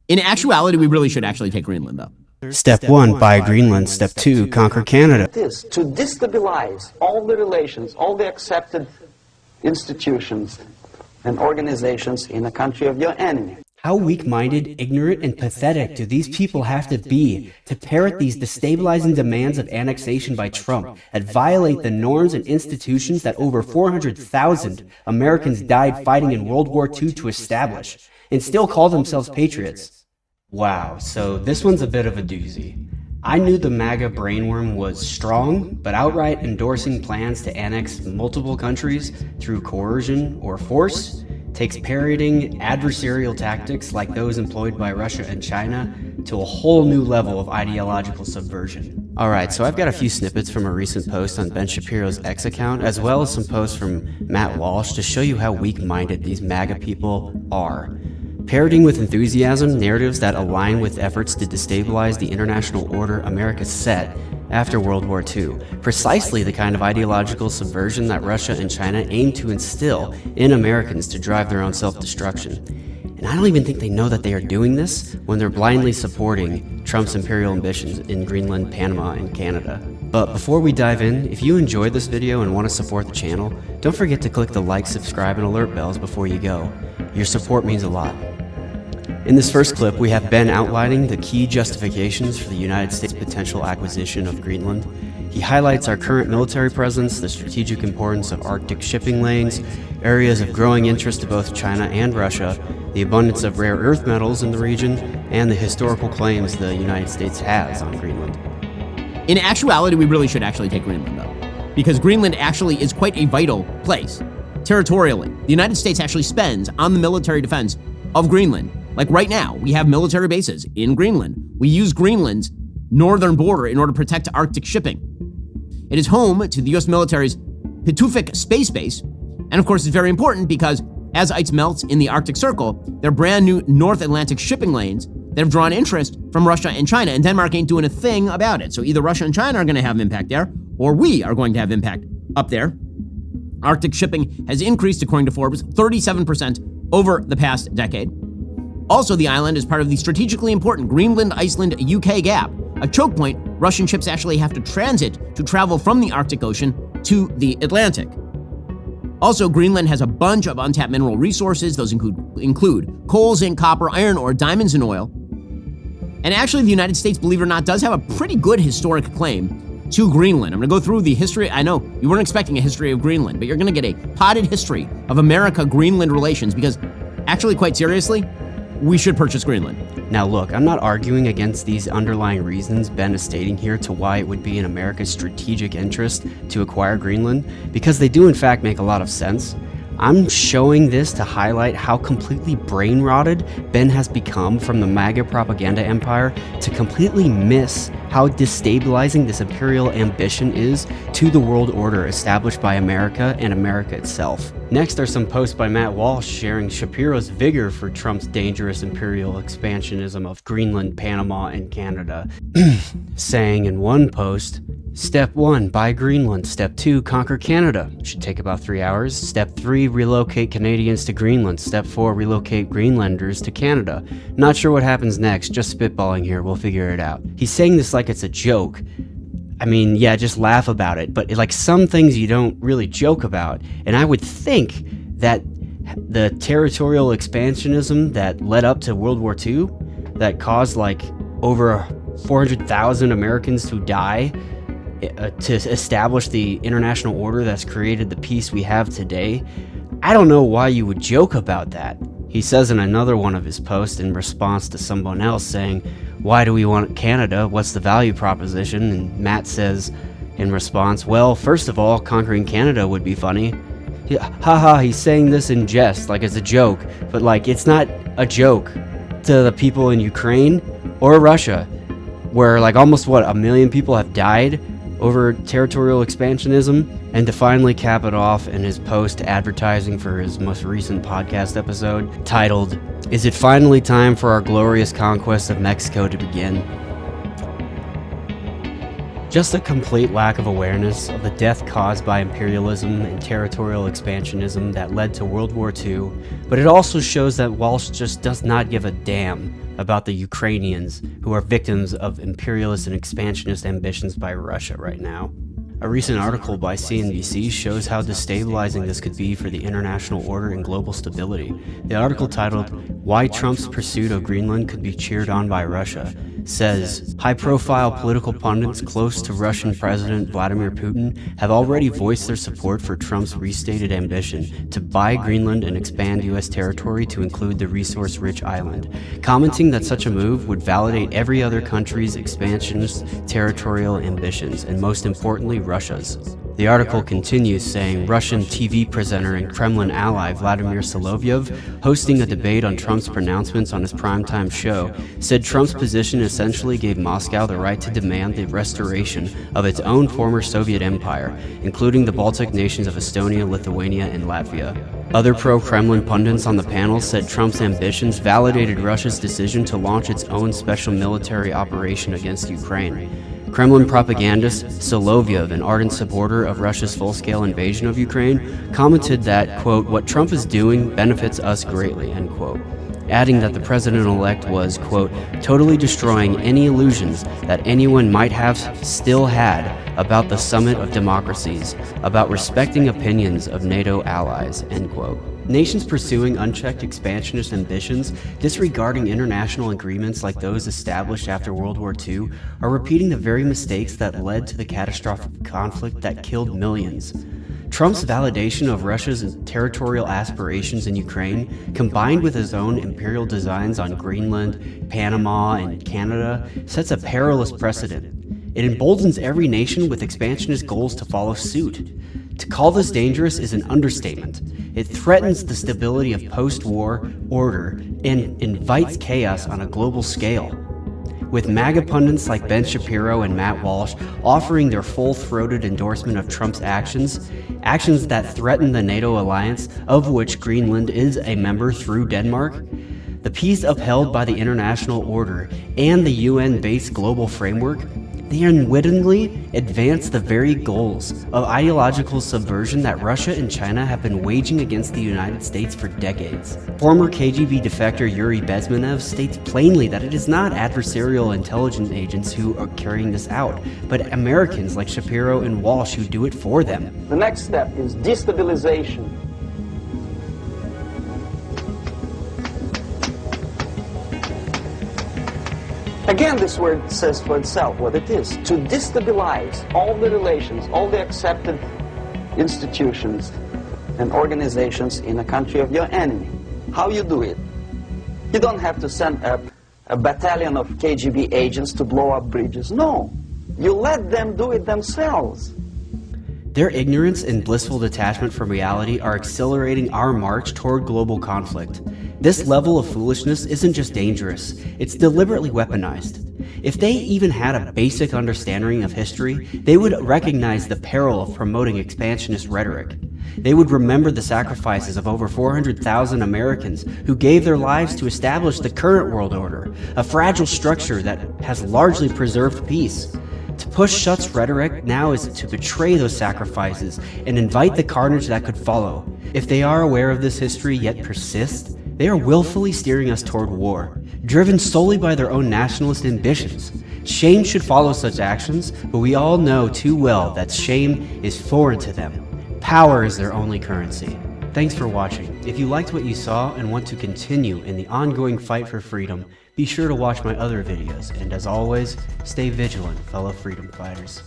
In actuality, we really should actually take Greenland, though. Step 1, buy Greenland. Step 2, conquer Canada. It is to destabilize all the relations, all the accepted institutions and organizations in the country of your enemy. How weak-minded, ignorant, and pathetic do these people have to be to parrot these destabilizing demands of annexation by Trump that violate the norms and institutions that over 400,000 Americans died fighting in World War II to establish, and still call themselves patriots? Wow, so this one's a bit of a doozy. I knew the MAGA brainworm was strong, but outright endorsing plans to annex multiple countries through coercion or force takes parroting adversarial tactics like those employed by Russia and China to a whole new level of ideological subversion. Alright, so I've got a few snippets from a recent post on Ben Shapiro's X account, as well as some posts from Matt Walsh to show you how weak-minded these MAGA people are. Parroting with enthusiasm narratives that align with efforts to destabilize the international order America set after World War II, precisely the kind of ideological subversion that Russia and China aim to instill in Americans to drive their own self-destruction. And I don't even think they know that they are doing this when they're blindly supporting Trump's imperial ambitions in Greenland, Panama, and Canada. But before we dive in, if you enjoyed this video and want to support the channel, don't forget to click the like, subscribe, and alert bells before you go. Your support means a lot. In this first clip, we have Ben outlining the key justifications for the United States' potential acquisition of Greenland. He highlights our current military presence, the strategic importance of Arctic shipping lanes, areas of growing interest to both China and Russia, the abundance of rare earth metals in the region, and the historical claims the United States has on Greenland. In actuality, we really should actually take Greenland, though, because Greenland actually is quite a vital place. Territorially, the United States actually spends on the military defense of Greenland. Like right now, we have military bases in Greenland. We use Greenland's northern border in order to protect Arctic shipping. It is home to the U.S. military's Pituffik space base, and of course it's very important because as ice melts in the Arctic Circle, there are brand new North Atlantic shipping lanes that have drawn interest from Russia and China, and Denmark ain't doing a thing about it. So either Russia and China are going to have impact there, or we are going to have impact up there. Arctic shipping has increased, according to Forbes, 37% over the past decade. Also, the island is part of the strategically important Greenland-Iceland-UK gap, a choke point Russian ships actually have to transit to travel from the Arctic Ocean to the Atlantic. Also, Greenland has a bunch of untapped mineral resources. Those include coal, zinc, copper, iron ore, diamonds, and oil. And actually, the United States, believe it or not, does have a pretty good historic claim to Greenland. I'm going to go through the history. I know you weren't expecting a history of Greenland, but you're going to get a potted history of America-Greenland relations because, actually, quite seriously, we should purchase Greenland. Now look, I'm not arguing against these underlying reasons Ben is stating here to why it would be in America's strategic interest to acquire Greenland, because they do in fact make a lot of sense. I'm showing this to highlight how completely brain-rotted Ben has become from the MAGA propaganda empire to completely miss how destabilizing this imperial ambition is to the world order established by America and America itself. Next are some posts by Matt Walsh sharing Shapiro's vigor for Trump's dangerous imperial expansionism of Greenland, Panama, and Canada, saying in one post, Step 1, buy Greenland. Step 2, conquer Canada. Should take about 3 hours. Step 3, relocate Canadians to Greenland. Step 4, relocate Greenlanders to Canada. Not sure what happens next, just spitballing here, we'll figure it out. He's saying this like it's a joke. I mean, yeah, just laugh about it, but like some things you don't really joke about. And I would think that the territorial expansionism that led up to World War II, that caused like over 400,000 Americans to die, to establish the international order that's created the peace we have today, I don't know why you would joke about that. He says in another one of his posts in response to someone else saying, why do we want Canada? What's the value proposition? And Matt says in response, well, first of all, conquering Canada would be funny. Haha, he's saying this in jest, like it's a joke, but like it's not a joke to the people in Ukraine or Russia, where like almost 1 million people have died over territorial expansionism. And to finally cap it off in his post advertising for his most recent podcast episode titled, Is it finally time for our glorious conquest of Mexico to begin? Just a complete lack of awareness of the death caused by imperialism and territorial expansionism that led to World War II, but it also shows that Walsh just does not give a damn about the Ukrainians who are victims of imperialist and expansionist ambitions by Russia right now. A recent article by CNBC shows how destabilizing this could be for the international order and global stability. The article, titled "Why Trump's Pursuit of Greenland Could Be Cheered On by Russia," says, high-profile political pundits close to Russian President Vladimir Putin have already voiced their support for Trump's restated ambition to buy Greenland and expand U.S. territory to include the resource-rich island, commenting that such a move would validate every other country's expansionist territorial ambitions, and most importantly, Russia's. The article continues saying Russian TV presenter and Kremlin ally Vladimir Solovyev, hosting a debate on Trump's pronouncements on his primetime show, said Trump's position essentially gave Moscow the right to demand the restoration of its own former Soviet empire, including the Baltic nations of Estonia, Lithuania, and Latvia. Other pro-Kremlin pundits on the panel said Trump's ambitions validated Russia's decision to launch its own special military operation against Ukraine. Kremlin propagandist Solovyev, an ardent supporter of Russia's full-scale invasion of Ukraine, commented that, quote, "What Trump is doing benefits us greatly," end quote, adding that the president-elect was, quote, "totally destroying any illusions that anyone might have still had about the summit of democracies, about respecting opinions of NATO allies," end quote. Nations pursuing unchecked expansionist ambitions, disregarding international agreements like those established after World War II, are repeating the very mistakes that led to the catastrophic conflict that killed millions. Trump's validation of Russia's territorial aspirations in Ukraine, combined with his own imperial designs on Greenland, Panama, and Canada, sets a perilous precedent. It emboldens every nation with expansionist goals to follow suit. To call this dangerous is an understatement. It threatens the stability of post-war order and invites chaos on a global scale. With MAGA pundits like Ben Shapiro and Matt Walsh offering their full-throated endorsement of Trump's actions that threaten the NATO alliance, of which Greenland is a member through Denmark, the peace upheld by the international order, and the UN-based global framework, they unwittingly advance the very goals of ideological subversion that Russia and China have been waging against the United States for decades. Former KGB defector Yuri Bezmenov states plainly that it is not adversarial intelligence agents who are carrying this out, but Americans like Shapiro and Walsh who do it for them. The next step is destabilization. Again, this word says for itself what it is: to destabilize all the relations, all the accepted institutions and organizations in a country of your enemy. How you do it? You don't have to send a battalion of KGB agents to blow up bridges. No, you let them do it themselves. Their ignorance and blissful detachment from reality are accelerating our march toward global conflict. This level of foolishness isn't just dangerous, it's deliberately weaponized. If they even had a basic understanding of history, they would recognize the peril of promoting expansionist rhetoric. They would remember the sacrifices of over 400,000 Americans who gave their lives to establish the current world order, a fragile structure that has largely preserved peace. To push such rhetoric now is to betray those sacrifices and invite the carnage that could follow. If they are aware of this history yet persist, they are willfully steering us toward war, driven solely by their own nationalist ambitions. Shame should follow such actions, but we all know too well that shame is foreign to them. Power is their only currency. Thanks for watching. If you liked what you saw and want to continue in the ongoing fight for freedom, be sure to watch my other videos, and as always, stay vigilant, fellow freedom fighters.